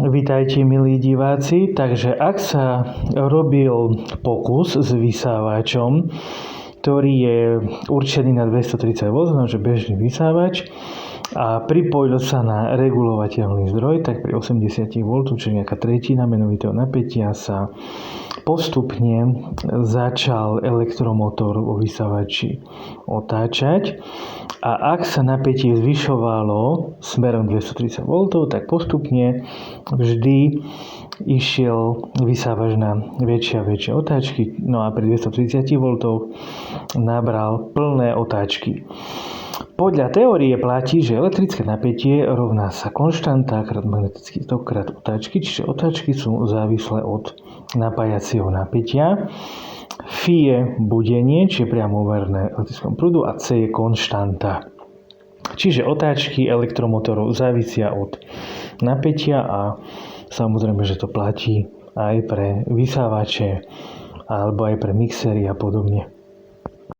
Vitajte, milí diváci. Takže ak sa robil pokus s vysávačom, ktorý je určený na 230 V, že bežný vysávač, a pripojil sa na regulovateľný zdroj, tak pri 80 V, čo je nejaká tretina menovitého napätia, sa postupne začal elektromotor vo vysávači otáčať. A ak sa napätie zvyšovalo smerom 230 V, tak postupne vždy išiel vysávač na väčšie a väčšie otáčky. No a pri 230 V nabral plné otáčky. Podľa teórie platí, že elektrické napätie rovná sa konštanta krát magnetický tok krát otáčky, čiže otáčky sú závislé od napájacieho napätia. Φ je budenie, čiže priamo úmerné elektrickému prúdu, a C je konštanta. Čiže otáčky elektromotorov závisia od napätia a samozrejme, že to platí aj pre vysávače alebo aj pre mixery a podobne.